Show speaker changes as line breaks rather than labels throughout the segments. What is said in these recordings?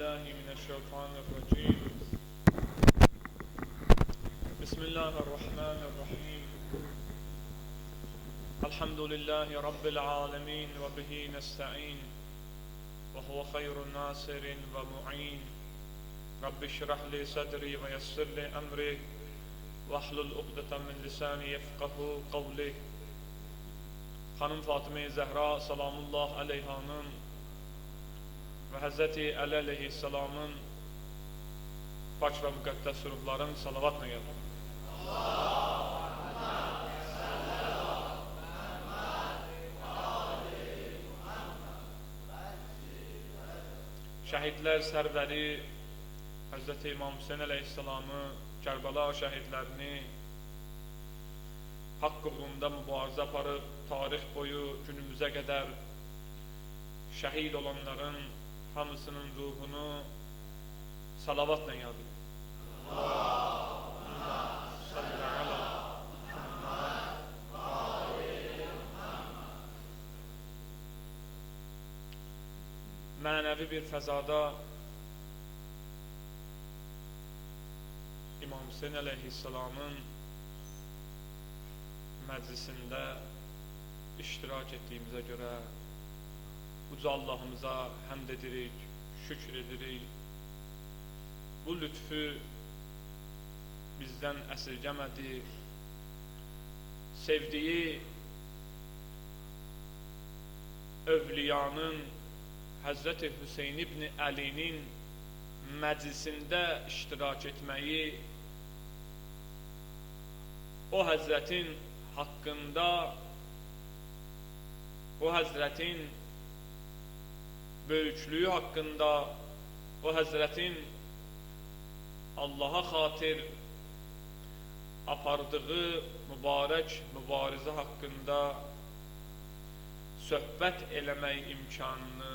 بالله من الشيطان الرجيم. بسم الله الرحمن الرحيم. الحمد لله رب العالمين وبه نستعين وهو خير ناصر ومعين. رب اشرح لي صدري ويسر لي أمري واحلل عقدة من lisani yefqahu qavli. Xanım Fatıma-i Zəhra salamullah aleyhanın və Həzrəti Əli əleyhissalamın pak və müqəddəs ruhların salavatla yazılır. Şəhidlər sərvəri Həzrəti İmam Hüseyin əleyhissalamı, Kərbəla şəhidlərini haqq uğrunda mübarizə aparıb, tarix boyu günümüzə qədər şəhid olanların hamısının ruhunu salavatla yad edir. Allahümme salli ala Muhammed və ali Muhammed. Mənəvi bir fəzada İmam Hüseyin əleyhissalamın məclisində iştirak etdiyimizə görə uca Allahımıza həmd edirik, şükür edirik. Bu lütfü bizdən əsirgəmədi. Sevdiyi övliyanın Həzrəti Hüseyin ibn Əlinin məclisində iştirak etməyi, o Həzrətin haqqında, o Həzrətin böyüklüyü haqqında, o Həzrətin Allaha xatir apardığı mübarək mübarizə haqqında söhbət eləmək imkanını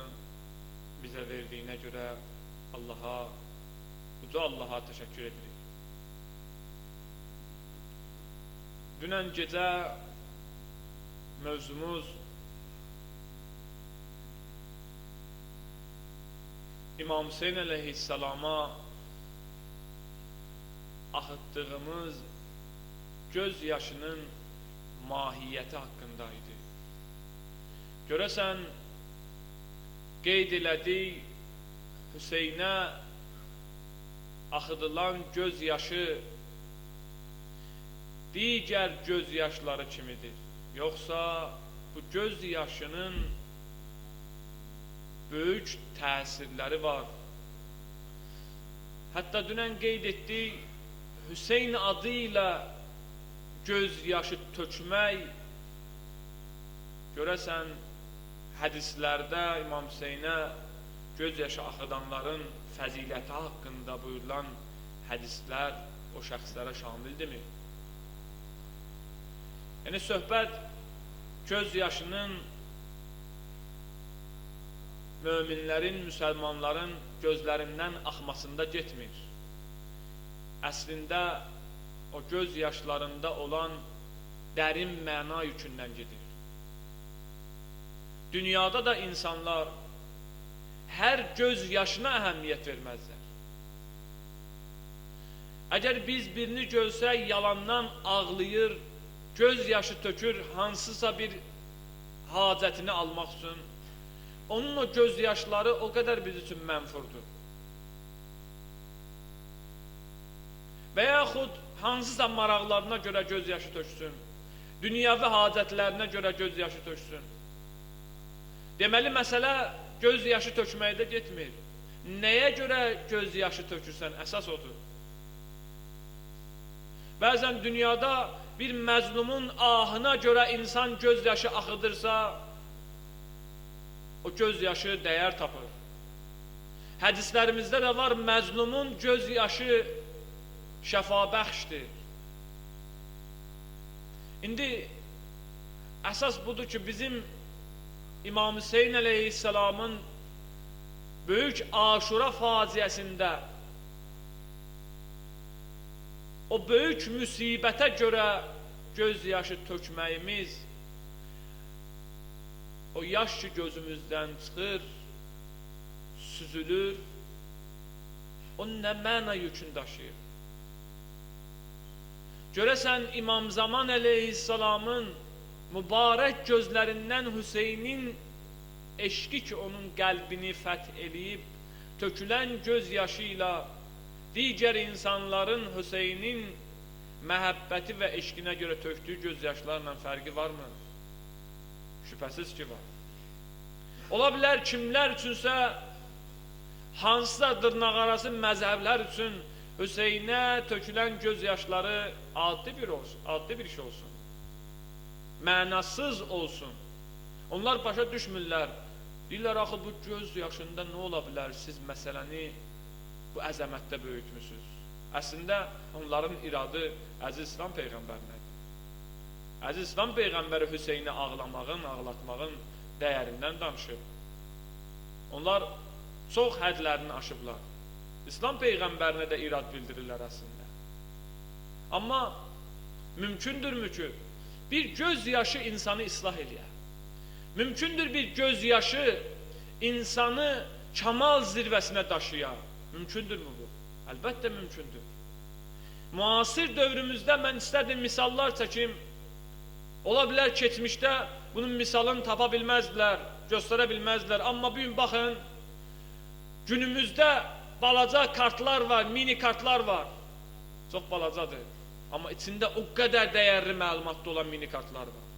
bizə verdiyinə görə uca Allaha təşəkkür edirik. Dünən gecə mövzumuz İmam Hüseyin əleyhissalama axıtdığımız göz yaşının mahiyyəti haqqında idi. Görəsən, qeyd elədik, Hüseynə axıdılan göz yaşı digər göz yaşları kimidir. Yoxsa bu göz yaşının böyük təsirləri var. Hətta dünən qeyd etdik, Hüseyn adı ilə göz yaşı tökmək, görəsən, hədislərdə İmam Hüseynə göz yaşı axıdanların fəziləti haqqında buyurulan hədislər o şəxslərə şamildirmi? Yəni, söhbət göz yaşının möminlərin, müsəlmanların gözlərindən axmasında getmir. Əslində, o göz yaşlarında olan dərin məna yükündən gedir. Dünyada da insanlar hər göz yaşına əhəmiyyət verməzlər. Əgər biz birini görsək, yalandan ağlayır, göz yaşı tökür, hansısa bir hacətini almaq üçün, onun o göz yaşları o qədər biz üçün mənfurdur. Və yaxud hansısa maraqlarına görə göz yaşı töksün, dünyavi hacətlərinə görə göz yaşı töksün. Deməli, məsələ göz yaşı tökməkdə getmir. Nəyə görə göz yaşı tökürsən, əsas odur. Bəzən dünyada bir məzlumun ahına görə insan göz yaşı axıdırsa, o göz yaşı dəyər tapır. Hədislərimizdə də var, məzlumun göz yaşı şəfabəxşdir. İndi əsas budur ki, bizim İmam Hüseyin əleyhissalamın böyük Aşura faciəsində o böyük müsibətə görə göz yaşı tökməyimiz, o yaş ki gözümüzdən çıxır, süzülür o nə məna yükün daşıyır? Görəsən İmam Zaman əleyhissalamın mübarək gözlərindən Hüseynin eşqi ki onun qəlbini fəth eləyib, tökülən göz yaşı ilə digər insanların Hüseynin məhəbbəti və eşqinə görə tökdüyü göz yaşlarla fərqi varmı? Şübhəsiz ki var. Ola bilər kimlər üçünsə, hansısa dırnaqarası məzhəblər üçün Hüseynə tökülən göz yaşları adlı bir iş olsun. Mənasız olsun. Onlar başa düşmürlər. Deyirlər, axı bu göz yaşında nə ola bilər? Siz məsələni bu əzəmətdə böyütmüsünüz. Əslində onların iradı Əziz İslam Peyğəmbərlədir. Əziz İslam Peyğəmbəri Hüseyni ağlamağın, ağlatmağın dəyərindən danışır. Onlar çox hədlərini aşıblar. İslam Peyğəmbərinə də irad bildirirlər əslində. Amma mümkündürmü ki, bir göz yaşı insanı islah eləyər? Mümkündür bir göz yaşı insanı kamal zirvəsinə daşıyar? Mümkündürmü bu? Əlbəttə mümkündür. Müasir dövrümüzdə mən istədim misallar çəkim. Ola bilər keçmişdə bunun misalını tapa bilməzdilər, göstərə bilməzdilər. Amma bugün baxın, günümüzdə balaca kartlar var, mini kartlar var. Çox balacadır. Amma içində o qədər dəyərli məlumatda olan mini kartlar var.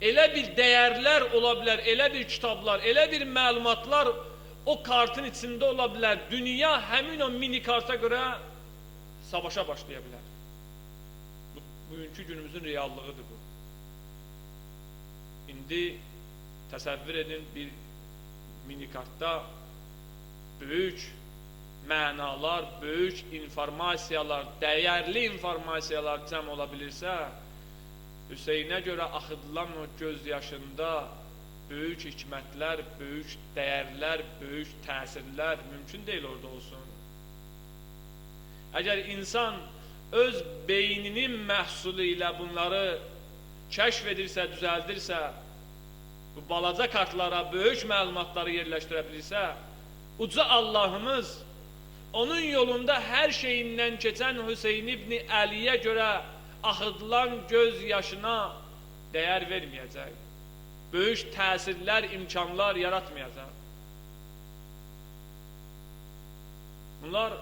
Elə bir dəyərlər ola bilər, elə bir kitablar, elə bir məlumatlar o kartın içində ola bilər. Dünya həmin o mini karta görə savaşa başlaya bilər. Bugünkü günümüzün reallığıdır bu. İndi təsəvvür edin, bir mini kartda böyük mənalar, böyük informasiyalar, dəyərli informasiyalar cəm ola bilirsə, Hüseynə görə axıdılan o göz yaşında böyük hikmətlər, böyük dəyərlər, böyük təsirlər mümkün deyil orada olsun. Əgər insan öz beyninin məhsulu ilə bunları kəşf edirsə, düzəldirsə, bu balaca kartlara böyük məlumatları yerləşdirə bilirsə, uca Allahımız onun yolunda hər şeyindən keçən Hüseyn ibn Əliyə görə axıdılan göz yaşına dəyər verməyəcək. Böyük təsirlər, imkanlar yaratmayacaq. Bunlar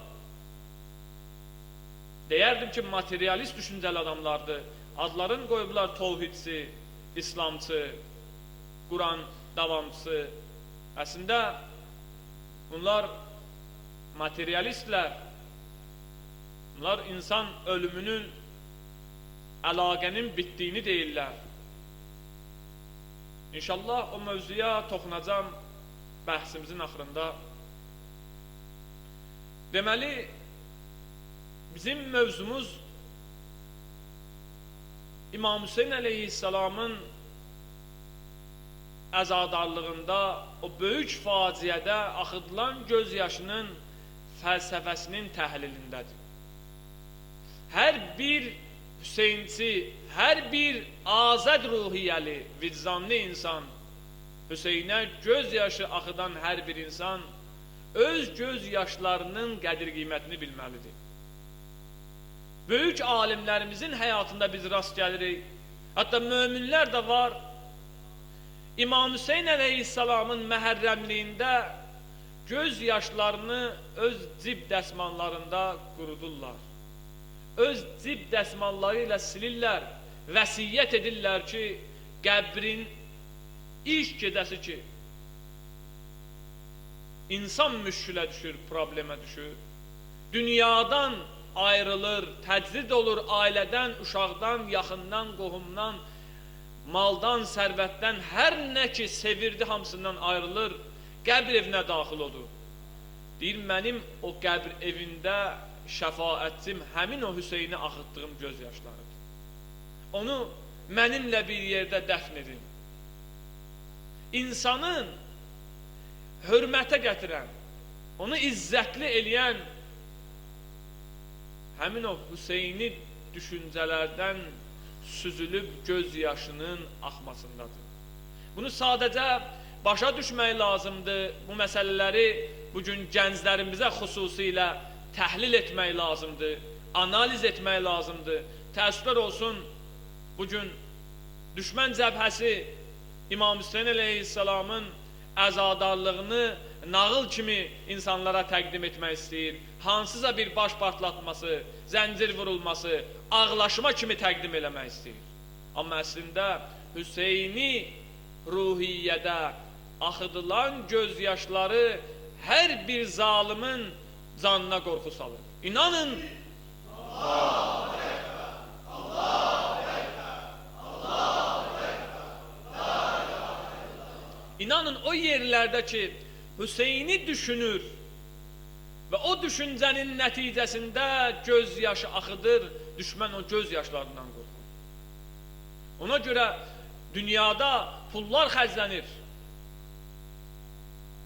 deyərdim ki, materialist düşüncəli adamlardır. Adlarını qoyublar tovhidçi, İslamçı, Quran davamçısı. Əslində bunlar materialistlər. Bunlar insan ölümünün, əlaqənin bitdiyini deyirlər. İnşallah o mövzuya toxunacam bəhsimizin axırında. Deməli, bizim mövzumuz İmam Hüseyn əleyhissalamın əzadarlığında, o böyük faciədə axıdılan göz yaşının fəlsəfəsinin təhlilindədir. Hər bir Hüseynçi, hər bir azad ruhiyyəli, vicdanlı insan, Hüseynə göz yaşı axıdan hər bir insan öz göz yaşlarının qədir-qiymətini bilməlidir. Böyük alimlərimizin həyatında biz rast gəlirik. Hətta möminlər də var. İmam Hüseyn əleyhissalamın məhərrəmliyində göz yaşlarını öz cib dəsmallarında qurudurlar. Öz cib dəsmalları ilə silirlər, vəsiyyət edirlər ki, qəbrin ilk gedəsi ki, insan müşkülə düşür, problemə düşür, dünyadan ayrılır, təcrid olur ailədən, uşaqdan, yaxından, qohumdan, maldan, sərvətdən, hər nə ki sevirdi hamısından ayrılır, qəbr evinə daxil olur. Deyir, mənim o qəbr evində şəfaətçim həmin o Hüseyni axıtdığım göz yaşlarıdır. Onu mənimlə bir yerdə dəfn edin. İnsanın hörmətə gətirən, onu izzətli eləyən həmin o Hüseyni düşüncələrdən süzülüb göz yaşının axmasındadır. Bunu sadəcə başa düşmək lazımdır, bu məsələləri bugün gənclərimizə xüsusilə təhlil etmək lazımdır, analiz etmək lazımdır. Təəssüflər olsun, bugün düşmən cəbhəsi İmam Hüseyin əleyhissalamın əzadarlığını nağıl kimi insanlara təqdim etmək istəyir. Hansısa bir baş partlatması, zəncir vurulması, ağlaşma kimi təqdim eləmək istəyir. Amma əslində Hüseyni ruhiyyədə axıdılan gözyaşları hər bir zalimin canına qorxu salır. İnanın, Allahu Ekber, Allahu Ekber, Allahu Ekber, İnanın o yerlərdə ki, Hüseyni düşünür və o düşüncənin nəticəsində gözyaşı axıdır, düşmən o gözyaşlarından qorxur. Ona görə dünyada pullar xərclənir.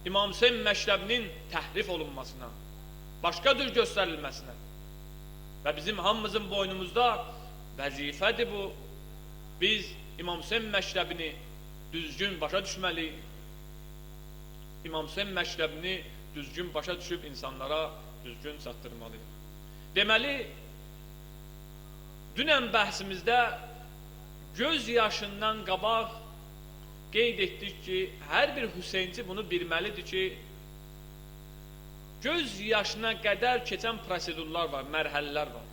İmam Hüseyin məktəbinin təhrif olunmasına, başqa cür göstərilməsinə və bizim hamımızın boynumuzda vəzifədir bu. Biz İmam Hüseyin məktəbini düzgün başa düşməliyik. İmam Hüseyin məktəbini düzgün başa düşüb insanlara düzgün çatdırmalıyıq. Deməli, dünən bəhsimizdə göz yaşından qabaq qeyd etdik ki, hər bir Hüseynci bunu bilməlidir ki, göz yaşına qədər keçən prosedurlar var, mərhələlər var.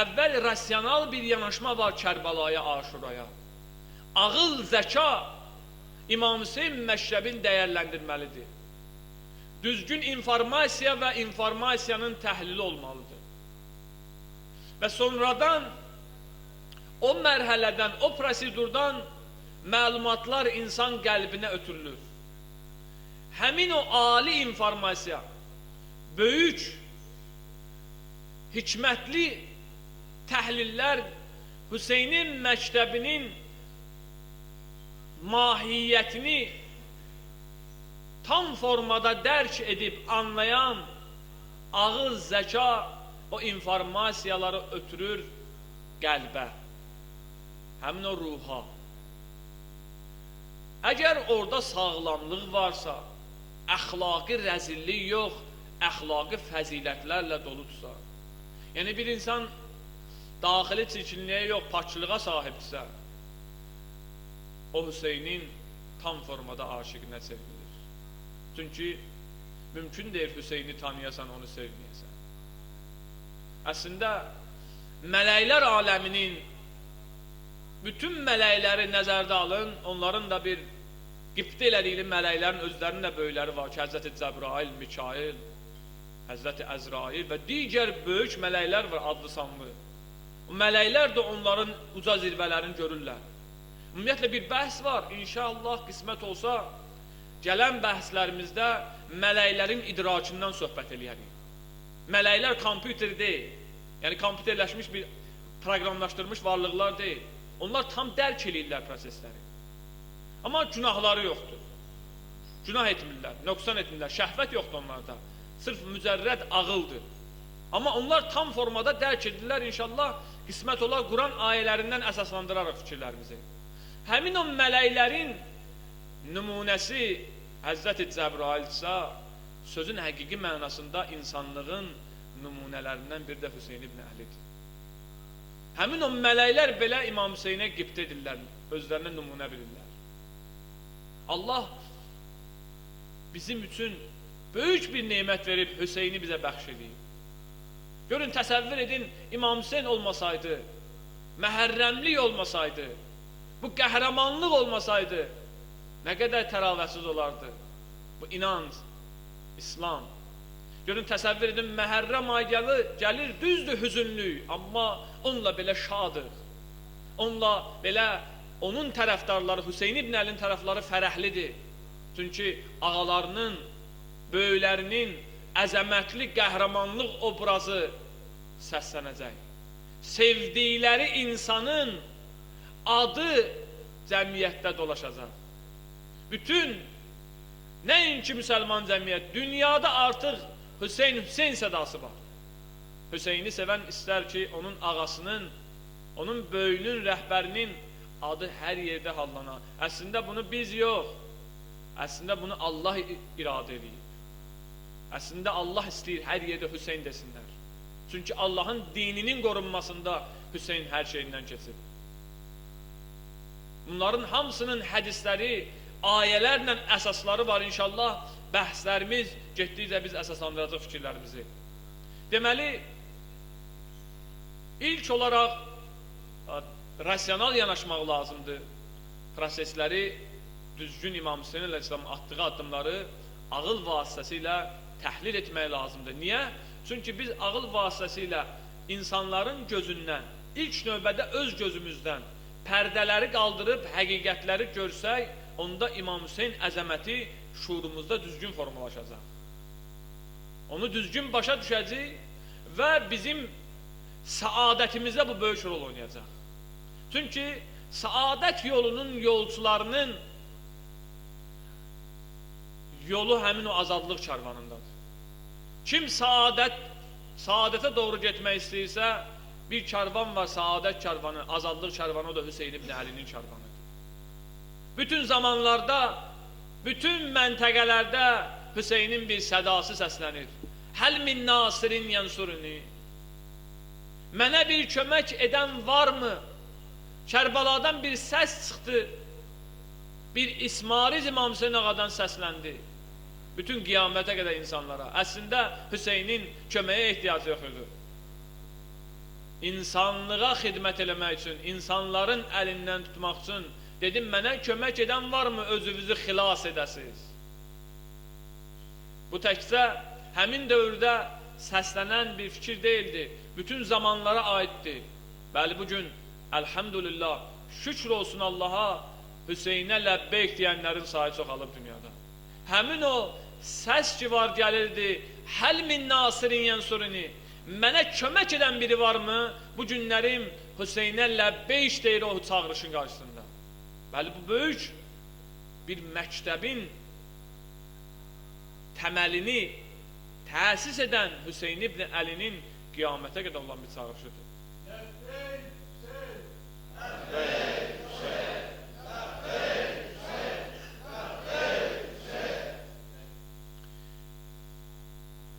Əvvəl rasional bir yanaşma var Kərbəlaya, Aşuraya. Ağıl, zəka İmam Hüseyin məktəbini dəyərləndirməlidir. Düzgün informasiya və informasiyanın təhlili olmalıdır. Və sonradan o mərhələdən, o prosedurdan məlumatlar insan qəlbinə ötürülür. Həmin o ali informasiya, böyük, hikmətli təhlillər Hüseynin məktəbinin mahiyyətini tam formada dərk edib anlayan ağıl, zəka o informasiyaları ötürür qəlbə, həmin o ruha. Əgər orada sağlamlıq varsa, əxlaqi rəzillik yox, əxlaqi fəzilətlərlə doludursa, yəni bir insan daxili çirkinliyə yox, paçılığa sahibdirsə, o Hüseynin tam formada aşiqinə sevgilir. Çünki mümkün deyil Hüseyni tanıyasan, onu sevməyəsən. Əslində, mələklər aləminin bütün mələkləri nəzərdə alın, onların da bir qibtə elədikli mələklərin özlərinin də böyükləri var ki, Həzrəti Cəbrail, Mikail, Həzrəti Əzrail və digər böyük mələklər var adlı sanlı. O mələklər də onların uca zirvələrini görürlər. Ümumiyyətlə bir bəhs var, inşallah qismət olsa, gələn bəhslərimizdə mələklərin idrakından söhbət eləyərik. Mələklər kompüter deyil, yəni kompüterləşmiş bir proqramlaşdırmış varlıqlar deyil. Onlar tam dərk eləyirlər prosesləri. Amma günahları yoxdur. Günah etmirlər, nöqsan etmirlər, şəhvət yoxdur onlarda. Sırf mücərrəd ağıldır. Amma onlar tam formada dərk edirlər, inşallah qismət olar Quran ayələrindən əsaslandıraraq fikirlərimizi. Həmin o mələklərin nümunəsi Həzrəti Cəbrailsə, sözün həqiqi mənasında insanlığın nümunələrindən bir də Hüseyin ibn Əlidir. Həmin o mələklər belə İmam Hüseynə qibtə edirlər, özlərinə nümunə bilirlər. Allah bizim üçün böyük bir nemət verib Hüseyni bizə bəxş edib. Görün, təsəvvür edin, İmam Hüseyn olmasaydı, məhərrəmlik olmasaydı, bu qəhrəmanlıq olmasaydı, nə qədər təravətsiz olardı. Bu inanc, İslam. Görün, təsəvvür edin, məhərrəm ay gəlir, düzdür hüzünlük, amma onunla belə şadıq. Onunla belə onun tərəfdarları, Hüseyin ibn Əlinin tərəfdarları fərəhlidir. Çünki ağalarının, böyüklərinin əzəmətli qəhrəmanlıq obrazı səslənəcək. Sevdikləri insanın adı cəmiyyətdə dolaşacaq. Bütün, nəinki müsəlman cəmiyyət, dünyada artıq Hüseyin sədası var. Hüseyni sevən istər ki, onun ağasının, onun böyüyünün, rəhbərinin adı hər yerdə hallana. Əslində bunu biz yox, Əslində bunu Allah iradə edir. Əslində Allah istəyir hər yerdə Hüseyn desinlər. Çünki Allahın dininin qorunmasında Hüseyn hər şeyindən keçir. Bunların hamısının hədisləri, ayələrlə əsasları var inşallah. Bəhslərimiz getdikcə biz əsaslandıracaq fikirlərimizi. Deməli, ilk olaraq rasional yanaşmaq lazımdır. Prosesləri düzgün İmam Hüseyn əleyhisselamın atdığı addımları ağıl vasitəsilə təhlil etmək lazımdır. Niyə? Çünki biz ağıl vasitəsilə insanların gözündən, ilk növbədə öz gözümüzdən pərdələri qaldırıb həqiqətləri görsək, onda İmam Hüseyn əzəməti şuurumuzda düzgün formalaşacaq. Onu düzgün başa düşəcək və bizim səadətimizdə bu böyük rol oynayacaq. Çünki səadət yolunun yolcularının yolu həmin o azadlıq karvanındadır. Kim səadətə doğru getmək istəyirsə, bir karvan var, səadət karvanı, azadlıq karvanı, o da Hüseyn ibn Əlinin karvanıdır. Bütün zamanlarda, bütün məntəqələrdə Hüseynin bir sədası səslənir. Həl min nasirin yansuruni. Mənə bir kömək edən varmı? Kərbəladan bir səs çıxdı. Bir İsmariz İmam Hüseyn ağadan səsləndi. Bütün qiyamətə qədər insanlara. Əslində Hüseynin köməyə ehtiyacı yox idi. İnsanlığa xidmət eləmək üçün, insanların əlindən tutmaq üçün dedim, mənə kömək edən varmı özünüzü xilas edəsiniz? Bu təkcə həmin dövrdə səslənən bir fikir deyildi. Bütün zamanlara aiddir. Bəli, bugün əlhamdülillah, şükür olsun Allaha, Hüseynə ləbbeyk deyənlərin sayı çoxalıb dünyada. Həmin o səs ki var gəlirdi, həl min nasirin yansuruni. Mənə kömək edən biri varmı? Bu günlərim Hüseynə ləbbeyk deyir o çağırışın qarşısında. Bəli, bu böyük bir məktəbin təməlini təsis edən Hüseyn ibn Əlinin qiyamətə qədər olan bir çağırışıdır.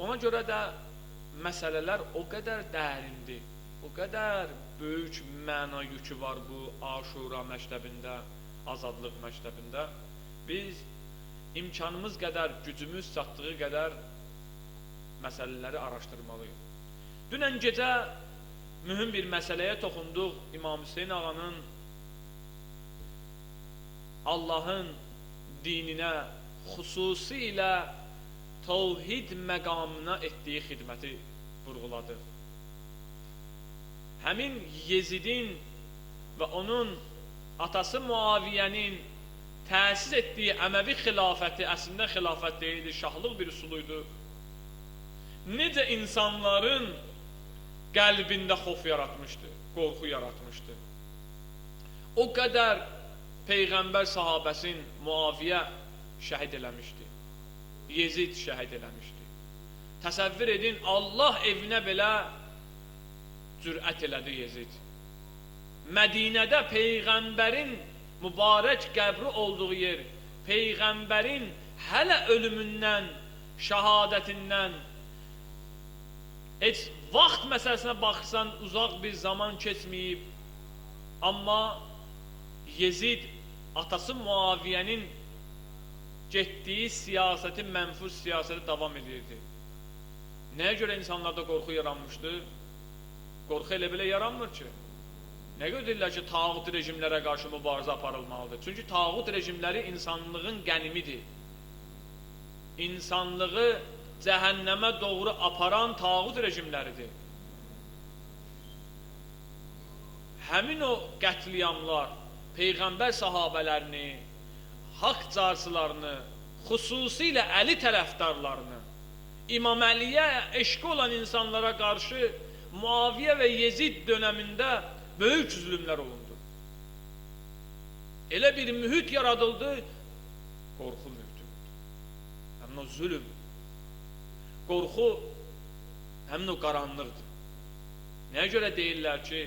Ona görə də məsələlər o qədər dərindir, o qədər böyük məna yükü var bu Aşura məktəbində, azadlıq məktəbində. Biz imkanımız qədər, gücümüz çatdığı qədər məsələləri araşdırmalıyıq. Dünən gecə mühüm bir məsələyə toxunduq. İmam Hüseyn ağanın Allahın dininə, xüsusilə tevhid məqamına etdiyi xidməti vurğuladı. Həmin Yezidin və onun atası Muaviyənin təsis etdiyi Əməvi xilafəti əslində xilafət deyildi, şahlıq bir üsuluydu. Necə insanların qəlbində xof yaratmışdı, qorxu yaratmışdı. O qədər Peyğəmbər sahabəsin Muaviyə şəhid eləmişdi. Yezid şəhid eləmişdi. Təsəvvür edin, Allah evinə belə cürət elədi Yezid. Mədinədə Peyğəmbərin mübarək qəbri olduğu yer, Peyğəmbərin hələ ölümündən, şəhadətindən, heç vaxt məsələsinə baxırsan, uzaq bir zaman keçməyib, amma Yezid atası Muaviyənin getdiyi siyasəti, mənfur siyasəti davam edirdi. Nəyə görə insanlarda qorxu yaranmışdı? Qorxu elə belə yaranmır ki. Nə görə deyirlər ki, tağut rejimlərə qarşı mübarizə aparılmalıdır? Çünki tağut rejimləri insanlığın qənimidir. İnsanlığı cəhənnəmə doğru aparan tağut rejimləridir. Həmin o qətliyamlar Peyğəmbər sahabələrini, haqq carsılarını, xüsusilə Əli tərəfdarlarını, İmam Əliyə eşqi olan insanlara qarşı Muaviyə və Yezid dönəmində böyük zülümlər olundu. Elə bir mühit yaradıldı, qorxu mühiti. Həmin o zülüm, qorxu, həmin o qaranlıqdır. Nəyə görə deyirlər ki,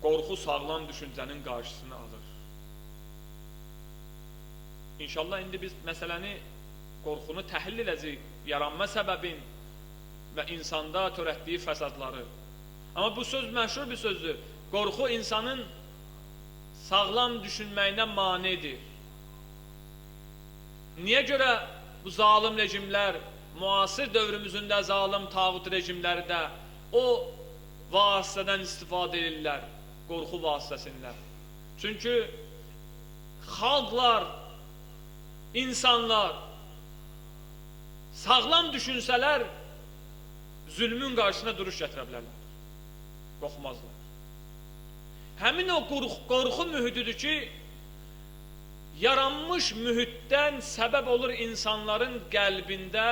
qorxu sağlam düşüncənin qarşısını alır. İnşallah indi biz məsələni, qorxunu təhlil edəcəyik, yaranma səbəbin və insanda törətdiyi fəsadları. Amma bu söz məşhur bir sözdür. Qorxu insanın sağlam düşünməyinə manidir. Niyə görə bu zalim rejimlər, müasir dövrümüzün də zalim tağut rejimləri də o vasitədən istifadə edirlər, qorxu vasitəsindən? Çünki xalqlar, insanlar sağlam düşünsələr, zülmün qarşısına duruş gətirə bilərlər, qorxmazlar. Həmin o qorxu mühitidir ki, yaranmış mühitdən səbəb olur insanların qəlbində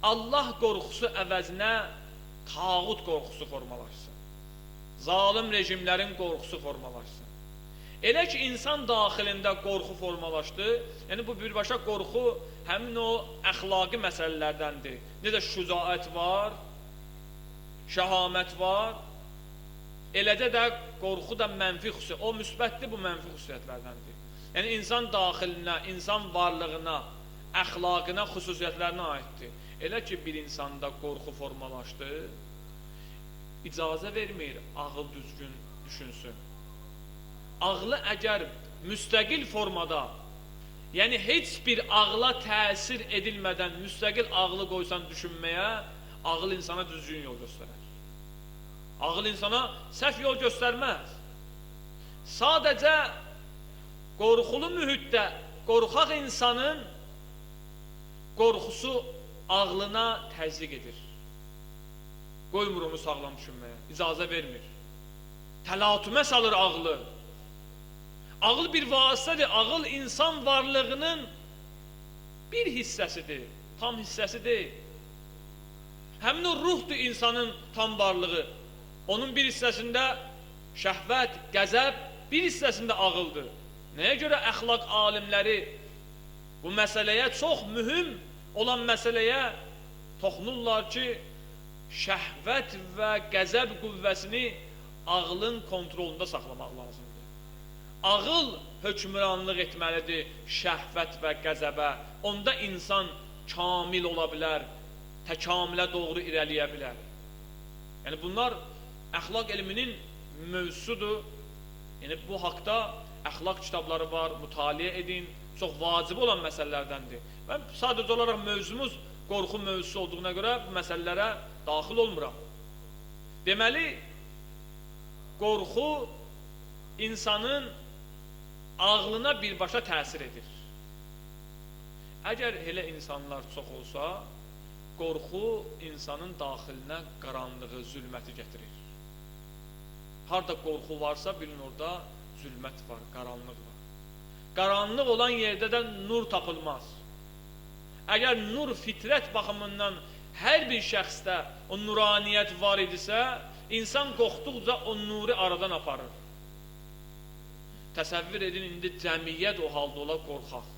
Allah qorxusu əvəzinə tağut qorxusu formalaşsın, zalim rejimlərin qorxusu formalaşsın. Elə ki, insan daxilində qorxu formalaşdı, yəni bu birbaşa qorxu həmin o əxlaqi məsələlərdəndir. Necə şücaət var, şəhamət var, eləcə də qorxu da mənfi xüsusiyyət, o müsbətdir, bu mənfi xüsusiyyətlərdəndir. Yəni insan daxilinə, insan varlığına, əxlaqına, xüsusiyyətlərinə aiddir. Elə ki, bir insanda qorxu formalaşdı, icazə vermir ağıl düzgün düşünsün. Ağlı əgər müstəqil formada, yəni heç bir ağla təsir edilmədən müstəqil ağlı qoysan düşünməyə, ağıl insana düzgün yol göstərər. Ağıl insana səhv yol göstərməz. Sadəcə qorxulu mühitdə qorxaq insanın qorxusu ağlına təzyiq edir. Qoymur onu sağlam düşünməyə, icazə vermir. Təlatümə salır ağlı. Ağıl bir vasitədir, ağıl insan varlığının bir hissəsidir, tam hissəsi deyil. Həmin o ruhdur insanın tam varlığı. Onun bir hissəsində şəhvət, qəzəb, bir hissəsində ağıldır. Nəyə görə əxlaq alimləri bu məsələyə, çox mühüm olan məsələyə toxunurlar ki, şəhvət və qəzəb qüvvəsini ağlın kontrolunda saxlamaq lazımdır. Ağıl hökmranlıq etməlidir şəhvət və qəzəbə. Onda insan kamil ola bilər, təkamilə doğru irəliyə bilər. Yəni bunlar əxlaq elminin mövzusudur. Yəni bu haqda əxlaq kitabları var, mütaliə edin, çox vacib olan məsələlərdəndir. Mən sadəcə olaraq mövzumuz qorxu mövzusu olduğuna görə bu məsələlərə daxil olmuram. Deməli, qorxu insanın ağlına birbaşa təsir edir. Əgər elə insanlar çox olsa, qorxu insanın daxilinə qaranlığı, zülməti gətirir. Harada qorxu varsa, bilin orada zülmət var, qaranlıq var. Qaranlıq olan yerdə də nur tapılmaz. Əgər nur fitrət baxımından hər bir şəxsdə o nuraniyyət var idisə, insan qorxduqca o nuru aradan aparır. Təsəvvür edin, indi cəmiyyət o halda ola qorxaq.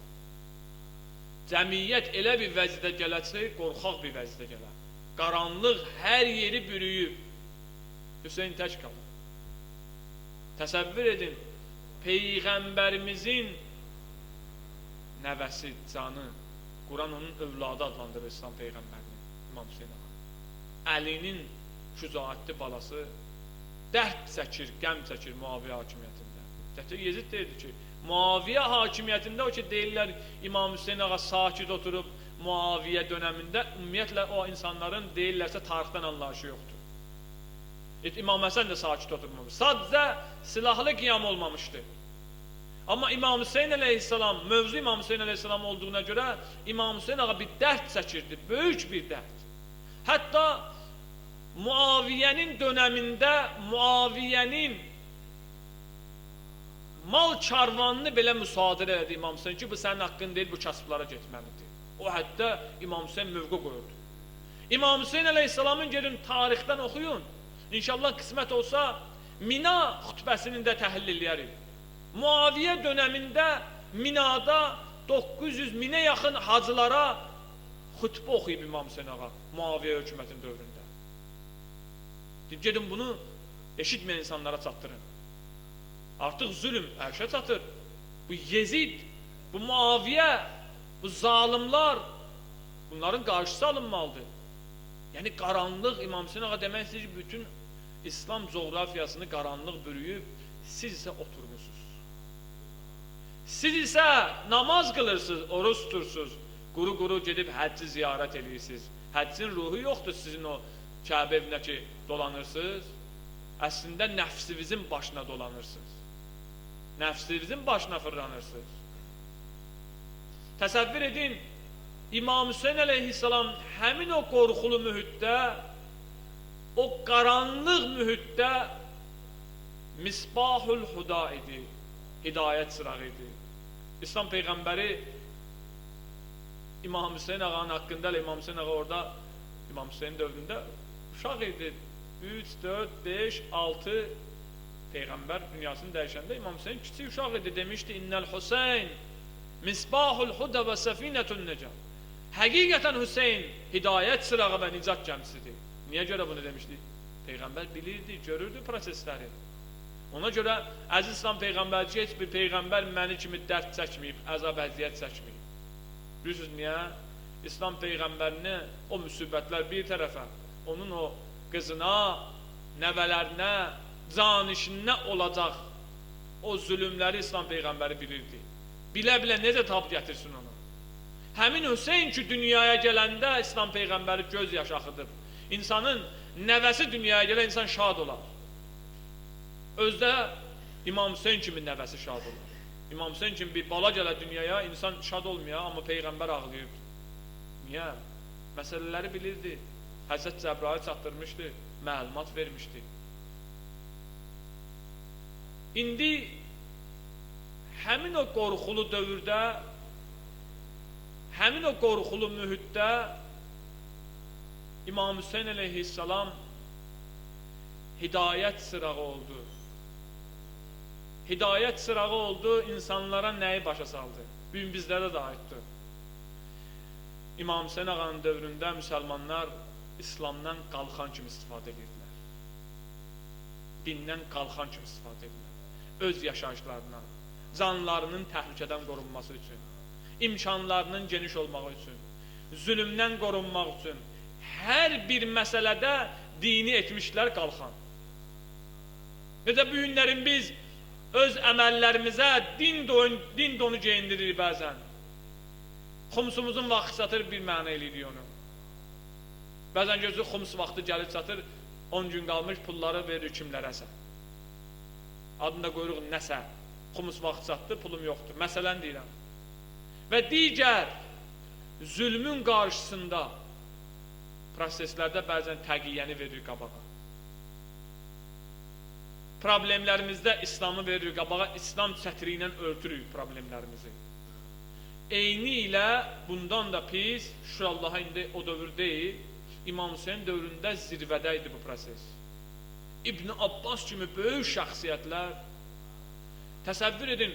Cəmiyyət elə bir vəzidə gələcək, qorxaq bir vəzidə gələr. Qaranlıq hər yeri bürüyüb, Hüseyin tək qalır. Təsəvvür edin, Peyğəmbərimizin nəvəsi, canı, Quran onun övladı adlandırır İslam Peyğəmbərinin, İmam Hüseyin ağa. Əlinin şücaətli balası dərd çəkir, qəm çəkir Muaviyə hakimiyyətində. Yezid deyirdi ki, Muaviyə hakimiyyətində o ki, deyirlər İmam Hüseyin ağa sakit oturub Muaviyə dönəmində, ümumiyyətlə o insanların deyirlərsə tarixdən anlayışı yoxdur. İmam Həsən də sakit oturmamış. Sadəcə silahlı qiyam olmamışdı. Amma İmam Hüseyin əleyhissalam, mövzu İmam Hüseyin əleyhissalam olduğuna görə İmam Hüseyin ağa bir dərd çəkirdi, böyük bir dərd. Hətta Muaviyənin dönəmində Muaviyənin mal karvanını belə müsadirə elədi İmam Hüseyin ki, bu sənin haqqın deyil, bu kasıblara getməlidir. O həddə İmam Hüseyin mövqe qoyurdu. İmam Hüseyin əleyhissalamın gedin tarixdən oxuyun. İnşallah qismət olsa Mina xütbəsinin də təhlil eləyərik. Muaviyə dönəmində Minada 900 minə yaxın hacılara xütbə oxuyub İmam Hüseyin ağa Muaviyə hökumətinin dövründə. Gedin bunu eşitməyən insanlara çatdırın. Artıq zülm ərşə çatır. Bu Yezid bu Muaviyə, bu zalimlar, bunların qarşısı alınmalıdır. Yəni qaranlıq, İmam Hüseyin ağa demək istəyir ki, bütün İslam coğrafiyasını qaranlıq bürüyüb, siz isə oturmuşsunuz. Siz isə namaz qılırsınız, oruç tutursunuz, quru gedib həcci ziyarət edirsiniz. Həccin ruhu yoxdur sizin o Kəbə evinə ki, dolanırsınız. Əslində nəfsinizin başına dolanırsınız. Nəfsinizin başına fırlanırsınız. Təsəvvür edin, İmam Hüseyin əleyhissalam həmin o qorxulu mühitdə, o qaranlıq mühitdə Misbahul Huda idi, hidayət sırağı idi. İslam Peyğəmbəri İmam Hüseyin ağanın haqqında, İmam Hüseyin ağa orada, İmam Hüseyin dövründə uşaq idi. 3, 4, 5, 6 Peyğəmbər dünyasını dəyişəndə İmam Hüseyin kiçik uşaq idi. Demişdi, İnnəl Hüseyin Misbahul Huda və Səfinətun Necat. Həqiqətən Hüseyin hidayət sırağı və nicat gəmisidir. Niyə görə bunu demişdi? Peyğəmbər bilirdi, görürdü prosesləri. Ona görə əziz İslam Peyğəmbərci heç bir Peyğəmbər məni kimi dərd çəkməyib, əzab əziyyət çəkməyib. Bilirsiniz niyə? İslam Peyğəmbərini o müsibətlər bir tərəfə, onun o qızına, nəvələrinə, canişinə olacaq o zülümləri İslam Peyğəmbəri bilirdi. Bilə-bilə necə tab gətirsin onu? Həmin Hüseyin ki, dünyaya gələndə İslam Peyğəmbəri göz yaşı axıdıb. İnsanın nəvəsi dünyaya gələ, insan şad olar. Özdə İmam Hüseyin kimi nəvəsi şad olur. İmam Hüseyin kimi bir bala gələ dünyaya, insan şad olmuyor, amma Peyğəmbər ağlayırdı. Niyə? Məsələləri bilirdi. Həzrət Cəbrail çatdırmışdı, məlumat vermişdi. İndi həmin o qorxulu dövrdə, həmin o qorxulu mühitdə İmam Hüseyin əleyhissalam hidayət sırağı oldu. Hidayət sırağı oldu, insanlara nəyi başa saldı? Bugün bizlərə də aiddir. İmam Hüseyin ağanın dövründə müsəlmanlar İslamdan qalxan kimi istifadə edirdilər. Dindən qalxan kimi istifadə edirdilər. Öz yaşayışlarına, canlarının təhlükədən qorunması üçün, imkanlarının geniş olmağı üçün, zülümdən qorunmaq üçün hər bir məsələdə dini etmişlər qalxan. Necə bu günlərin biz öz əməllərimizə din donu geyindiririk bəzən. Xumsumuzun vaxtı çatır, bir mənə eləyirik onu. Bəzən gözü xums vaxtı gəlib çatır, 10 gün qalmış pulları verir kimlərəsə. Adında qoyuruq nəsə, xums vaxtı çatdı, pulum yoxdur. Məsələn deyirəm. Və digər zülmün qarşısında proseslərdə bəzən təqiyyəni verir qabağa. Problemlərimizdə İslamı verir qabağa, İslam çətiri ilə örtürük problemlərimizi. Eyni ilə bundan da pis, şükür Allaha indi o dövr deyil, İmam Hüseyin dövründə zirvədə idi bu proses. İbn Abbas kimi böyük şəxsiyyətlər, təsəvvür edin,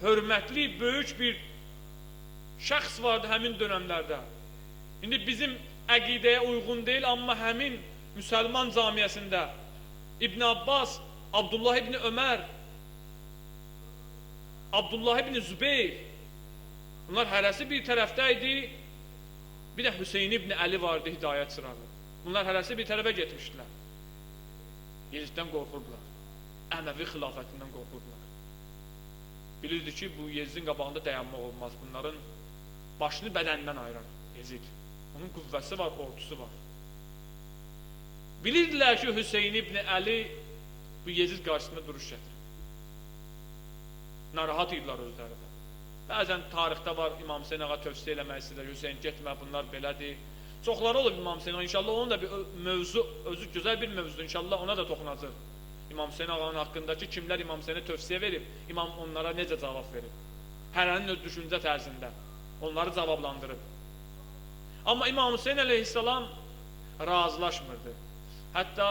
hörmətli, böyük bir şəxs vardı həmin dönəmlərdə. İndi bizim əqidəyə uyğun deyil, amma həmin müsəlman camiyyəsində İbn Abbas, Abdullah ibn Ömər, Abdullah ibn Zübeyir, bunlar hərəsi bir tərəfdə idi, bir də Hüseyin ibn Əli vardı, hidayət sırağı. Bunlar hərəsi bir tərəfə getmişdilər. Yeziddən qorxurdular, Əməvi xilafətindən qorxurdular. Bilirdi ki, bu Yezidin qabağında dayanmaq olmaz, bunların başını bədəndən ayırar Yezid. Onun qüvvəsi var, ordusu var. Bilirdilər ki, Hüseyin ibn Əli bu Yezid qarşısında duruş gətirir. Narahat idilər özləri də. Bəzən tarixdə var, İmam Hüseyin ağa tövsiyə eləmək istəyirlər, Hüseyin getmə, bunlar belədir. Çoxları olub İmam Hüseyin ağa, inşallah onun da bir mövzu, özü gözəl bir mövzudur, inşallah ona da toxunacaq. İmam Hüseyin ağanın haqqındakı kimlər İmam Hüseyinə tövsiyə verib, İmam onlara necə cavab verib. Hərənin öz düşüncə tərzində onları cavablandırıb. Amma İmam Hüseyin əleyhissalam razılaşmırdı. Hətta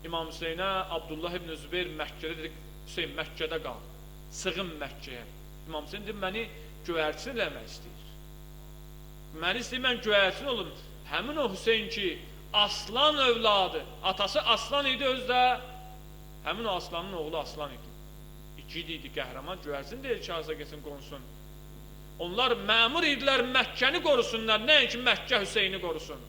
İmam Hüseynə Abdullah ibn Zübeyir Məkkədə dedik, Hüseyin Məkkədə qal, sığın Məkkəyə. İmam Hüseyin deyib, məni göyərçin eləmək istəyir. Məni istəyir, mən göyərçin olum. Həmin o Hüseyin ki, aslan övladı, atası aslan idi özdə, həmin o aslanın oğlu aslan idi. İgid idi, qəhrəman, göyərsin deyil ki, harasa getsin, qonsun. Onlar məmur idilər Məkkəni qorusunlar, nəinki Məkkə Hüseyni qorusun.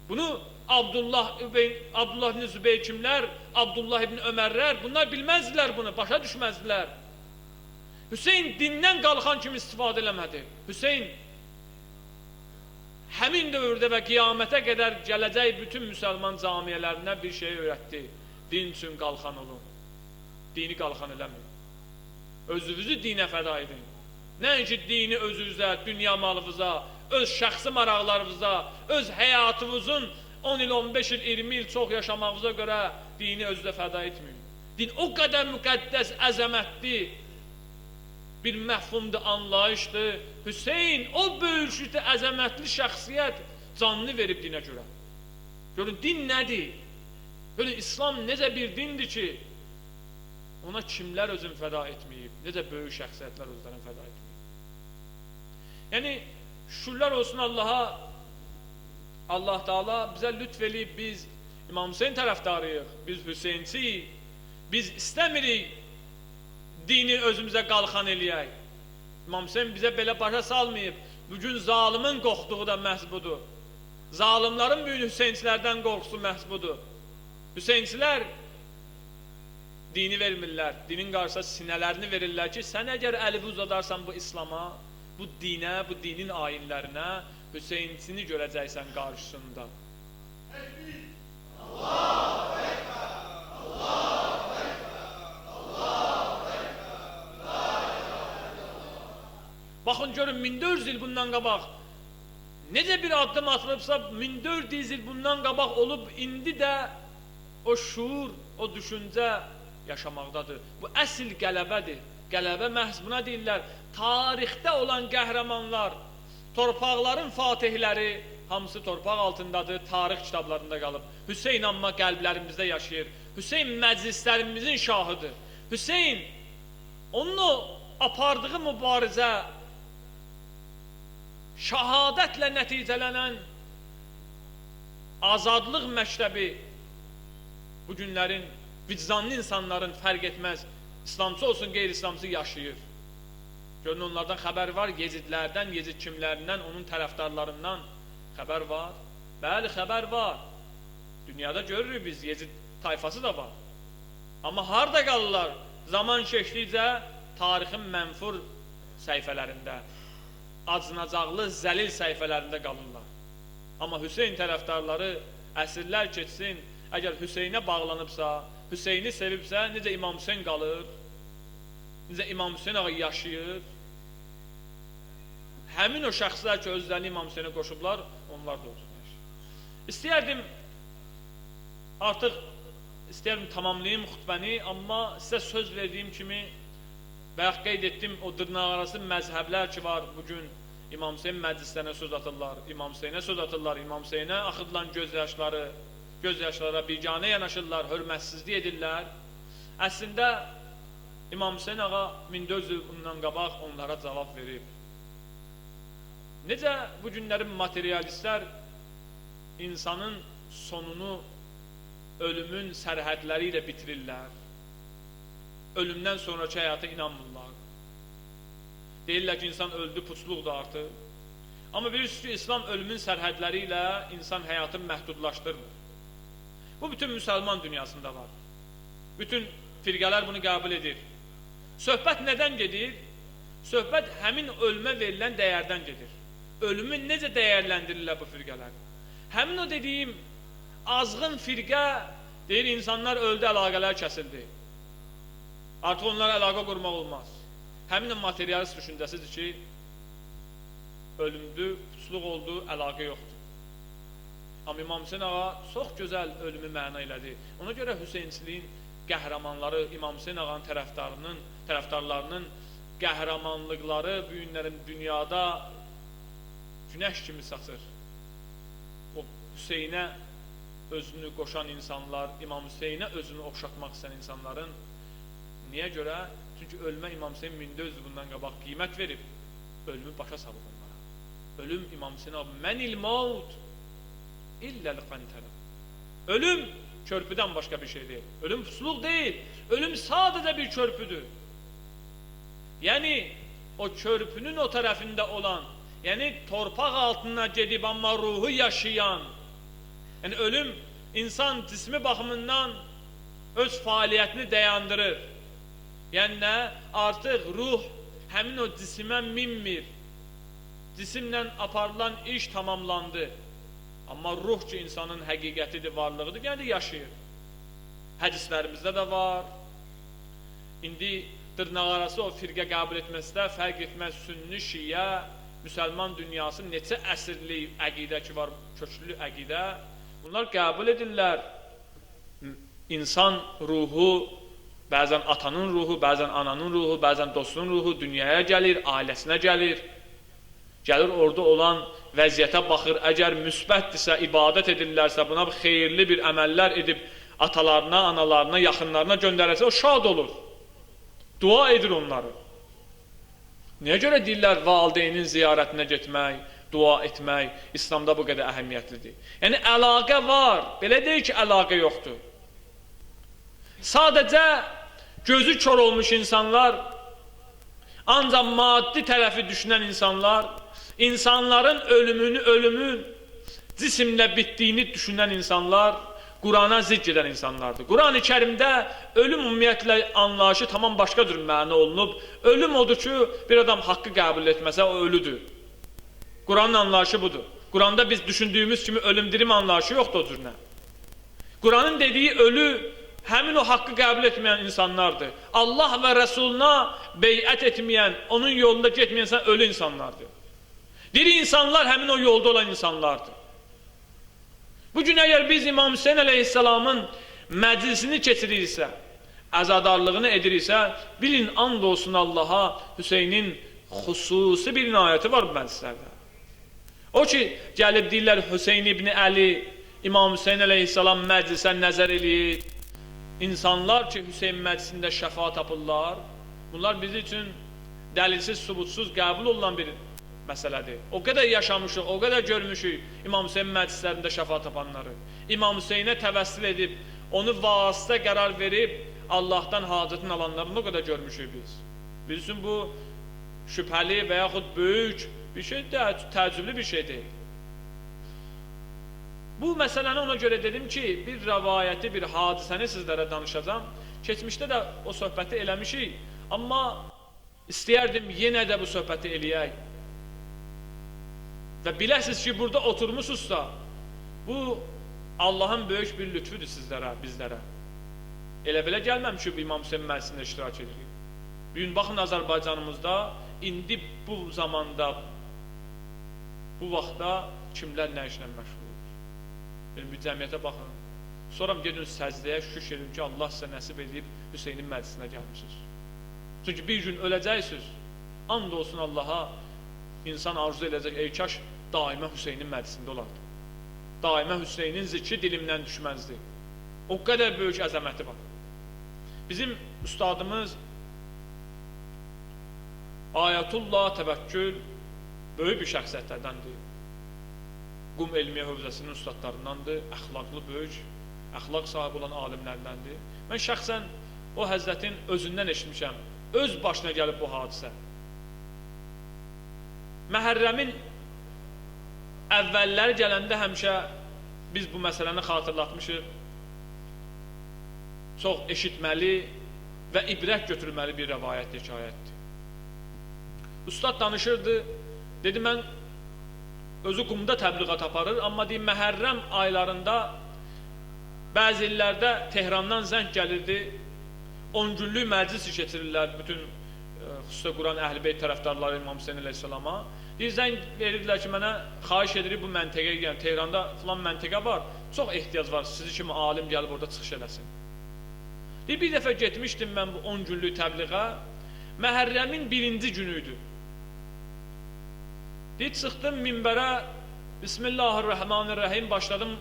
Bunu Abdullah ibn Zübeyir kimlər, Abdullah ibn Ömərlər, bunlar bilməzdilər bunu, başa düşməzdilər. Hüseyin dindən qalxan kimi istifadə eləmədi. Hüseyin həmin dövrdə və qiyamətə qədər gələcək bütün müsəlman camiyələrinə bir şey öyrətdi. Din üçün qalxan olun. Dini qalxan eləməyin. Özünüzü dinə fəda edin. Nəinki dini özünüzə, dünya malınıza, öz şəxsi maraqlarınıza, öz həyatınızın 10 il, 15 il, 20 il çox yaşamağınıza görə dini özünüzə fəda etməyin. Din o qədər müqəddəs, əzəmətli bir məhfumdur, anlayışdır. Hüseyin o böyüklükdə əzəmətli şəxsiyyət canını verib dinə görə. Görün, din nədir? Görün, İslam necə bir dindir ki, ona kimlər özünü fəda etməyib, necə böyük şəxsiyyətlər özlərini fəda etməyib. Yəni, şükürlər olsun Allaha, Allah Teala bizə lütf eləyib, biz İmam Hüseyin tərəfdarıyıq, biz Hüseyinçiyik, biz istəmirik dini özümüzə qalxan eləyək. İmam Hüseyin bizə belə başa salmayıb, bugün zalimin qorxduğu da məhz budur. Zalimların bugün Hüseyinçilərdən qorxusu məhz budur. Hüseyinçilər dini vermirlər, dinin qarşısında sinələrini verirlər ki, sən əgər əlini uzadarsan bu İslama, bu dinə, bu dinin ayinlərinə, Hüseyinçini görəcəksən qarşısında. Allahu Ekber, Allahu Ekber, Allahu Ekber. Baxın, görün, 1400 il bundan qabaq necə bir addım atılıbsa, 1400 il bundan qabaq olub, indi də o şuur, o düşüncə yaşamaqdadır. Bu əsl qələbədir. Qələbə məhz buna deyirlər. Tarixdə olan qəhrəmanlar, torpaqların fatihləri hamısı torpaq altındadır, tarix kitablarında qalıb. Hüseyin amma qəlblərimizdə yaşayır. Hüseyin məclislərimizin şahıdır. Hüseyin, onun o apardığı mübarizə, şəhadətlə nəticələnən azadlıq məktəbi bu günlərin vicdanlı insanların fərq etməz, İslamcı olsun, qeyri-İslamcı yaşayır. Görün, onlardan xəbər var, Yezidlərdən, Yezid kimlərindən, onun tərəfdarlarından xəbər var. Bəli, xəbər var. Dünyada görürük biz, Yezid tayfası da var. Amma harada qalırlar? Zaman keçdikcə tarixin mənfur səhifələrində, acınacaqlı, zəlil səhifələrində qalırlar. Amma Hüseyin tərəfdarları əsrlər keçsin, əgər Hüseynə bağlanıbsa, Hüseyni sevibsə, necə İmam Hüseyin qalır, necə İmam Hüseyin ağa yaşayır, həmin o şəxslər ki, özlərini İmam Hüseyinə qoşublar, onlar da olsunlar. İstəyərdim tamamlayayım xütbəni, amma sizə söz verdiyim kimi, bayaq qeyd etdim, o dırnaqarası məzhəblər ki var, bugün İmam Hüseyin məclislərinə söz atırlar, İmam Hüseyinə söz atırlar, İmam Hüseyinə axıdılan gözyaşlara biganə yanaşırlar, hörmətsizlik edirlər. Əslində, İmam Hüseyin ağa 1400 il bundan qabaq onlara cavab verib. Necə bu günlərin materialistlər insanın sonunu ölümün sərhədləri ilə bitirirlər, ölümdən sonraki həyata inanmırlar. Deyirlər ki, insan öldü, puçluqdur artıq. Amma bilirsiniz ki, İslam ölümün sərhədləri ilə insan həyatını məhdudlaşdırmır. Bu bütün müsəlman dünyasında var. Bütün firqələr bunu qəbul edir. Söhbət nədən gedir? Söhbət həmin ölümə verilən dəyərdən gedir. Ölümü necə dəyərləndirirlər bu firqələr? Həmin o dediyim azğın firqə deyir, insanlar öldü, əlaqələr kəsildi. Artıq onlara əlaqə qurmaq olmaz. Həmin o materialist düşüncəsidir ki, ölümdü, puçluq oldu, əlaqə yoxdur. Amma İmam Hüseyin ağa çox gözəl ölümü məna elədi. Ona görə Hüseynçiliyin qəhrəmanları, İmam Hüseyin ağanın tərəfdarlarının qəhrəmanlıqları bu günlərin dünyada günəş kimi saçır. O Hüseynə özünü qoşan insanlar, İmam Hüseynə özünü oxşatmaq istəyən insanların niyə görə? Çünki ölmə İmam Hüseyin 1400 bundan qabaq qiymət verib, ölümü başa salıb onlara. Ölüm İmam Hüseyin abi, mənil maut illəl qantərə. Ölüm Körpüden başka bir şey değil. Ölüm pusluq değil. Ölüm sadece bir körpüdür. Yani o körpünün o tarafında olan, yani torpaq altına gedib amma ruhu yaşayan, yani ölüm insan cismi baxımından öz fəaliyyətini dayandırır. Yəni nə? Artıq ruh həmin o cisimə minmir. Cisimlə aparılan iş tamamlandı. Amma ruh ki insanın həqiqətidir, varlığıdır, yəni yaşayır. Hədislərimizdə də var. İndi dırnaqarası o firqə qəbul etməsdə fərq etməz sünni, şiyə, müsəlman dünyası neçə əsrlik əqidə ki var, köklü əqidə. Bunlar qəbul edirlər. İnsan ruhu, bəzən atanın ruhu, bəzən ananın ruhu, bəzən dostunun ruhu dünyaya gəlir, ailəsinə gəlir. Gəlir orada olan vəziyyətə baxır, əgər müsbətdirsə, ibadət edirlərsə, buna xeyirli bir əməllər edib atalarına, analarına, yaxınlarına göndərərsə, o şad olur. Dua edir onları. Niyə görə deyirlər valideynin ziyarətinə getmək, dua etmək İslamda bu qədər əhəmiyyətlidir? Yəni əlaqə var, belə deyil ki, əlaqə yoxdur. Sadəcə gözü kör olmuş insanlar, ancaq maddi tərəfi düşünən insanlar, insanların ölümün cisimlə bitdiyini düşünən insanlar, Qurana zidd edən insanlardır. Quran-ı Kərimdə ölüm ümumiyyətlə anlayışı tamam başqa cür məna olunub. Ölüm odur ki, bir adam haqqı qəbul etməsə, o ölüdür. Quranın anlayışı budur. Quranda biz düşündüyümüz kimi ölüm dirim anlayışı yoxdur o cürünə. Quranın dediyi ölü, həmin o haqqı qəbul etməyən insanlardır. Allah və Rəsuluna beyət etməyən, onun yolunda getməyən insan ölü insanlardır. Diri insanlar həmin o yolda olan insanlardır. Bugün əgər biz İmam Hüseyin əleyhissalamın məclisini keçirirsə, əzadarlığını edirsə, bilin, and olsun Allaha, Hüseynin xüsusi bir inayəti var bu məclislərdə. O ki, gəlib deyirlər Hüseyin İbni Əli, İmam Hüseyin əleyhissalam məclisə nəzər eləyir. İnsanlar ki, Hüseyin məclisində şəfa tapırlar, bunlar bizim üçün dəlilsiz, subutsuz qəbul olunan bir məsələdir. O qədər yaşamışıq, o qədər görmüşük İmam Hüseyin məclislərində şəfa tapanları. İmam Hüseyinə təvəssül edib, onu vasitə qərar verib, Allahdan hacətini alanlarını o qədər görmüşük biz. Biz üçün bu şübhəli və yaxud böyük bir şey deyil, təəccüblü bir şey deyil. Bu məsələni ona görə dedim ki, bir rəvayəti, bir hadisəni sizlərə danışacağım. Keçmişdə də o söhbəti eləmişik, amma istəyərdim yenə də bu söhbəti eləyək. Və biləsiniz ki, burada oturmuşuzsa, bu Allahın böyük bir lütfüdür sizlərə, bizlərə. Elə belə gəlməmişik İmam Hüseyin məclisində iştirak edirik. Bir gün baxın Azərbaycanımızda, indi bu zamanda, bu vaxtda kimlər nə işlə məşğul olur? Bir cəmiyyətə baxın. Sonra gedin səcdəyə, şükür edin ki, Allah sizə nəsib edib Hüseynin məclisinə gəlmişsiniz. Çünki bir gün öləcəksiniz, and olsun Allaha, İnsan arzu edəcək, ey kaş daimə Hüseynin məclisində olardı. Daimə Hüseynin zikri dilimdən düşməzdi. O qədər böyük əzəməti var. Bizim ustadımız Ayətullah Təvəkkül böyük bir şəxsiyyətlərdəndir. Qum Elmiyyə Hövzəsinin ustadlarındandır, əxlaqlı böyük, əxlaq sahibi olan alimlərdəndir. Mən şəxsən o həzrətin özündən eşitmişəm, öz başına gəlib bu hadisə. Məhərrəmin əvvəlləri gələndə həmişə biz bu məsələni xatırlatmışıq. Çox eşitməli və ibrət götürülməli bir rəvayət, hekayətdir. Ustad danışırdı, dedi mən özü qumda təbliğat aparır, amma deyim, Məhərrəm aylarında bəzi illərdə Tehrandan zəng gəlirdi, 10 günlük məclis keçirirlər bütün xüsusilə Quran Əhl-i Beyt tərəfdarları İmam Hüseyin əleyhissalama. Deyir, zəng verirdilər ki, mənə xahiş edirik bu məntəqəyə gəlin, Tehranda filan məntəqə var, çox ehtiyac var, sizi kimi alim gəlib orada çıxış eləsin. Deyir, bir dəfə getmişdim mən bu 10 günlük təbliğə, Məhərrəmin 1-ci günüydü. Deyir, çıxdım minbərə, Bismillahirrahmanirrahim, başladım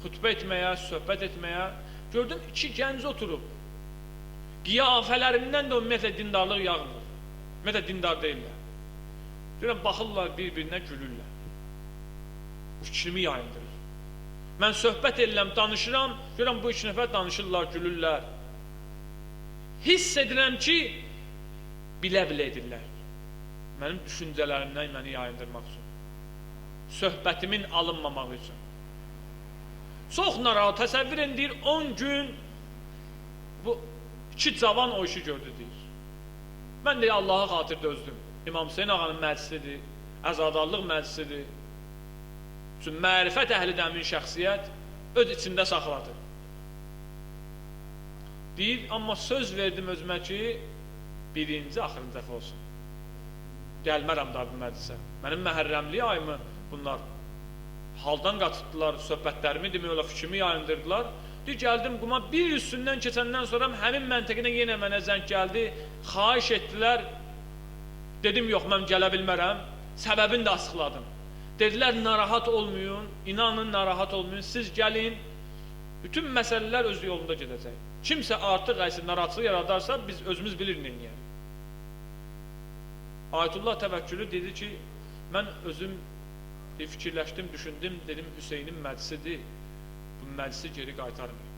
xütbə etməyə, söhbət etməyə, gördüm 2 gənc oturub. Qiyafələrindən də ümumiyyətlə dindarlıq yağmır. Ümumiyyətlə dindar deyirlər. Deyirəm, baxırlar bir-birinə gülürlər. Fikrimi yayındırır. Mən söhbət edirəm, danışıram, görürəm bu 2 nəfər danışırlar, gülürlər. Hiss edirəm ki, bilə-bilə edirlər. Mənim düşüncələrimdən məni yayındırmaq üçün. Söhbətimin alınmamaq üçün. Çox narahat, təsəvvür edin, deyir, 10 gün bu 2 cavan o işi gördü, deyir. Mən deyir, Allaha xatir dözdüm. İmam Hüseyin ağanın məclisidir, əzadarlıq məclisidir. Çünki mərifət əhli dəmin şəxsiyyət öz içində saxladı. Deyir, amma söz verdim özümə ki, birinci, axırıncı dəfə olsun. Gəlmərəm daha bu məclisə. Mənim məhərrəmli ayımı bunlar haldan qaçırtdılar, söhbətlərimi demək olar, fikrimi yayındırdılar. Deyir, gəldim quma, bir üstündən keçəndən sonra həmin məntəqədən yenə mənə zəng gəldi, xahiş etdilər. Dedim, yox, mən gələ bilmərəm, səbəbini də açıqladım. Dedilər, narahat olmayın, inanın, narahat olmayın, siz gəlin, bütün məsələlər öz yolunda gedəcək. Kimsə artıq narahatçılıq yaradarsa, biz özümüz bilir neyəyək. Ayətullah Təvəkkülü dedi ki, mən özüm fikirləşdim, düşündüm, dedim, Hüseynin məclisidir, bu məclisi geri qaytarmıyor.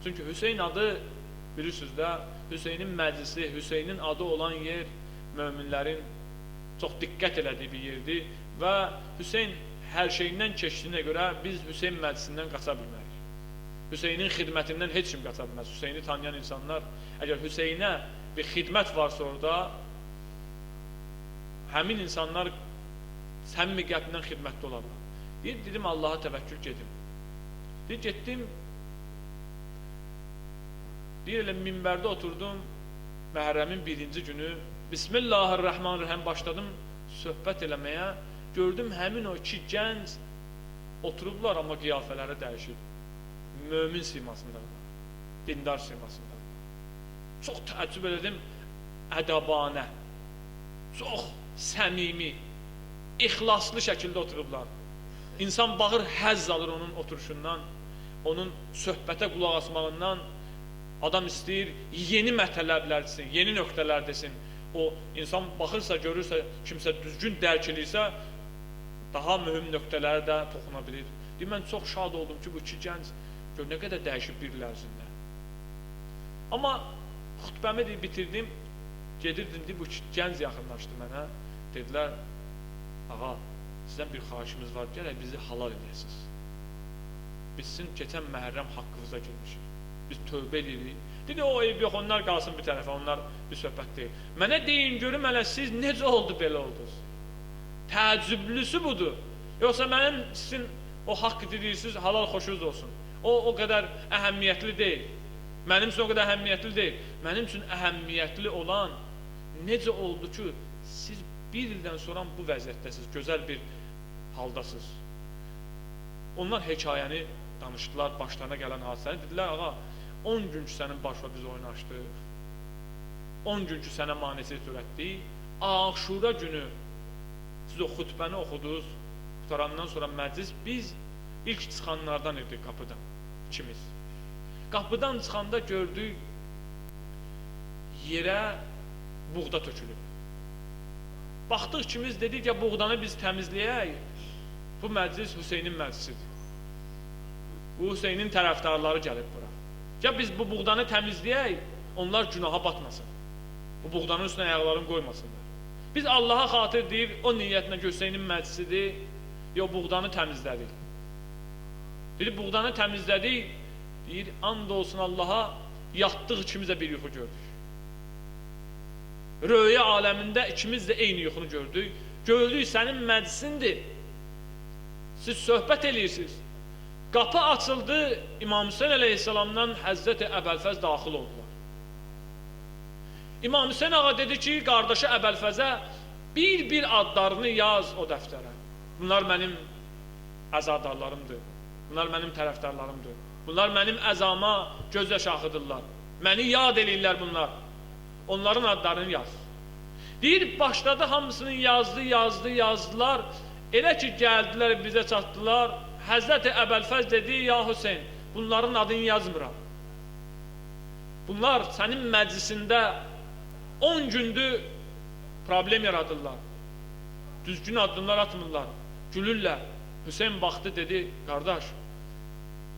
Çünki Hüseyin adı, bilirsiniz də, Hüseynin məclisi, Hüseynin adı olan yer möminlərin çox diqqət elədiyi bir yerdir və Hüseyin hər şeyindən keçdiyinə görə biz Hüseyin məclisindən qaça bilmərik. Hüseynin xidmətindən heç kim qaça bilməz. Hüseyni tanıyan insanlar, əgər Hüseynə bir xidmət varsa orada, həmin insanlar səmimi qəlbdən xidmətdə olarlar. Dedim, Allaha təvəkkül gedim. Deyir, getdim, deyir, elə minbərdə oturdum, Məhərrəmin 1-ci günü, Bismillahirrahmanirrahim başladım söhbət eləməyə, gördüm həmin o 2 gənc oturublar, amma qiyafələri dəyişir. Mömin simasındalar, dindar simasındalar. Çox təəccüb elədim, ədəbanə, çox səmimi, ixlaslı şəkildə oturublar. İnsan baxır, həzz alır onun oturuşundan, onun söhbətə qulaq asmağından. Adam istəyir, yeni mətələblər desin, yeni nöqtələr desin. O, insan baxırsa, görürsə, kimsə düzgün dərk edirsə, daha mühüm nöqtələrə də toxuna bilir. Deyir, mən çox şad oldum ki, bu 2 gənc gör nə qədər dəyişib bir il ərzində. Amma xütbəmi bitirdim, gedirdim, deyir, bu 2 gənc yaxınlaşdı mənə. Dedilər, ağa, sizdən bir xahişimiz var, gələk bizi halal edəsiniz. Biz sizin keçən Məhərrəm haqqınıza girmişik. Biz tövbə edirik. Dedi, o eyb yox, onlar qalsın bir tərəfə, onlar bir söhbət deyil. Mənə deyin, görüm hələ siz necə oldu belə oldunuz? Təəccüblüsü budur. Yoxsa mənim sizin o haqq deyirsiniz, halal xoşunuz olsun. O qədər əhəmiyyətli deyil. Mənim üçün o qədər əhəmiyyətli deyil. Mənim üçün əhəmiyyətli olan necə oldu ki, siz bir ildən sonra bu vəziyyətdəsiniz, gözəl bir haldasınız. Onlar hekayəni danışdılar, başlarına gələn hadisəni. Dedilər, ağa, 10 gün ki sənin başla biz oynaşdıq, 10 gün ki sənə maneçilik törətdik, Aşura günü siz o xütbəni oxudunuz, qutarandan sonra məclis, biz ilk çıxanlardan idik qapıdan, ikimiz. Qapıdan çıxanda gördük, yerə buğda tökülüb. Baxdıq ikimiz, dedik ya, buğdanı biz təmizləyək, bu məclis Hüseynin məclisidir. Bu Hüseynin tərəfdarları gəlib bura. Ya biz bu buğdanı təmizləyək, onlar günaha batmasın. Bu buğdanın üstünə ayaqlarını qoymasınlar. Biz Allaha xatir deyib, o niyyətlə Hüseynin məclisidir, yox, buğdanı təmizlədik. Deyir, buğdanı təmizlədik, deyir, and olsun Allaha, yatdıq ikimiz də bir yuxu gördük. Röya aləmində ikimiz də eyni yuxunu gördük. Gördük, sənin məclisindir. Siz söhbət eləyirsiniz. Qapı açıldı, İmam Hüseyin əleyhissalamdan Həzrəti Əbəlfəz daxil oldular. İmam Hüseyin ağa dedi ki, qardaşı Əbəlfəzə bir adlarını yaz o dəftərə. Bunlar mənim əzadarlarımdır, bunlar mənim tərəfdarlarımdır, bunlar mənim əzama göz yaşı axıdırlar, məni yad eləyirlər bunlar, onların adlarını yaz. Deyir, başladı hamısını yazdılar, elə ki gəldilər, bizə çatdılar. Həzrəti Əbəlfəz dedi, ya Hüseyin, bunların adını yazmıram. Bunlar sənin məclisində 10 gündür problem yaradırlar. Düzgün addımlar atmırlar, gülürlər. Hüseyin baxdı, dedi, qardaş,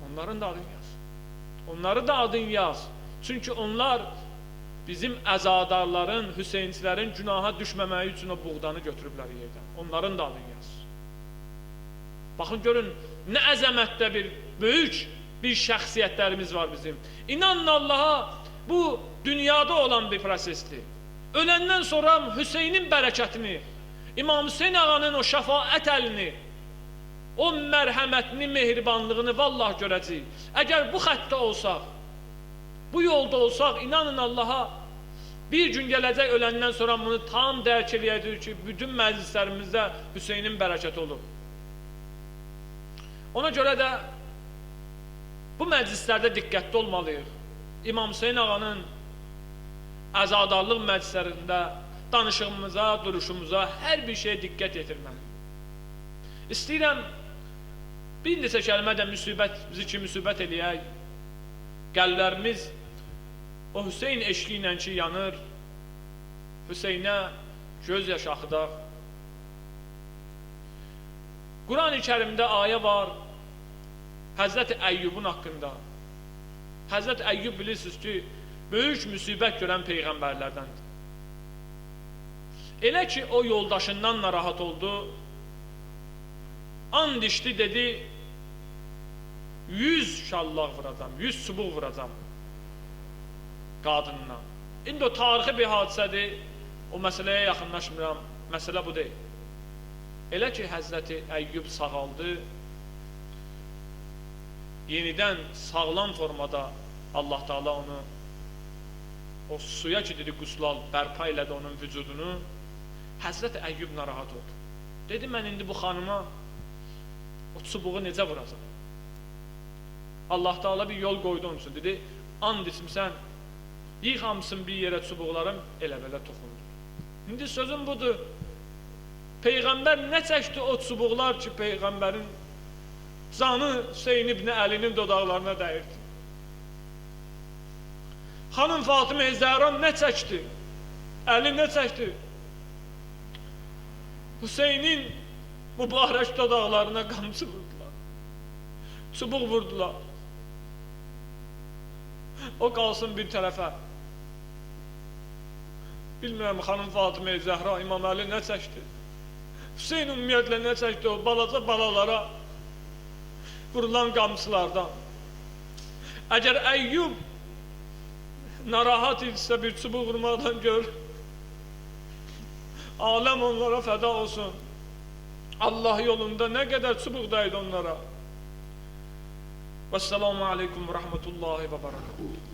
onların da adını yaz. Onları da adını yaz. Çünki onlar bizim əzadarların, Hüseynçilərin günaha düşməməyi üçün o buğdanı götürüblər yerdən. Onların da adını yaz. Baxın, görün, nə əzəmətdə böyük bir şəxsiyyətlərimiz var bizim. İnanın Allaha, bu dünyada olan bir prosesdir. Öləndən sonra Hüseynin bərəkətini, İmam Hüseyin ağanın o şəfaət əlini, o mərhəmətini, mehribanlığını vallah görəcəyik. Əgər bu xəttdə olsaq, bu yolda olsaq, inanın Allaha, bir gün gələcək öləndən sonra bunu tam dərk eləyəcək ki, bütün məclislərimizdə Hüseynin bərəkəti olur. Ona görə də bu məclislərdə diqqətli olmalıyıq. İmam Hüseyin ağanın əzadarlıq məclislərində danışığımıza, duruşumuza, hər bir şeyə diqqət yetirməliyik. İstəyirəm, bir neçə kəlmə də bizi ki, müsibət eləyək. Qəlblərimiz o Hüseyin eşqi ilə ki yanır, Hüseynə göz yaşı axıdaq. Quran-ı Kərimdə ayə var Həzrəti Əyyubun haqqında. Həzrəti Əyyub bilirsiniz ki, böyük müsibət görən peyğəmbərlərdəndir. Elə ki o yoldaşından narahat oldu, and içdi, dedi 100 şallaq vuracam, 100 çubuq vuracam qadınına. İndi o tarixi bir hadisədir, o məsələyə yaxınlaşmıram, məsələ bu deyil. Elə ki Həzrəti Əyyub sağaldı, yenidən sağlam formada Allah Teala onu o suya ki dedi quslal bərpa elədi onun vücudunu. Həzrəti Əyyub narahat oldu. Dedi, mən indi bu xanıma o çubuğu necə vuracam? Allah Teala bir yol qoydu onun üçün. Dedi, and içmisən, yıxamsın bir yerə çubuqlarım, elə-belə toxundu. İndi sözüm budur. Peyğəmbər nə çəkdi o çubuqlar ki, Peyğəmbərin canı Hüseyin ibn Əlinin dodaqlarına dəyirdi. Xanım Fatimə-i Zəhra nə çəkdi? Əli nə çəkdi? Hüseynin mübarək dodaqlarına qamçı vurdular. Çubuq vurdular. O qalsın bir tərəfə. Bilmirəm, xanım Fatimə-i Zəhra, İmam Əli nə çəkdi? Hüseyin ümumiyyətlə nə çəkdi o balaca balalara vurulan qamçılardan? Əgər Əyyub narahat idisə bir çubuq vurmaqdan gör, aləm onlara fəda olsun. Allah yolunda nə qədər çubuq dəydi onlara. Vəssalamu aleykum və rəhmətullahi və barakatuhu.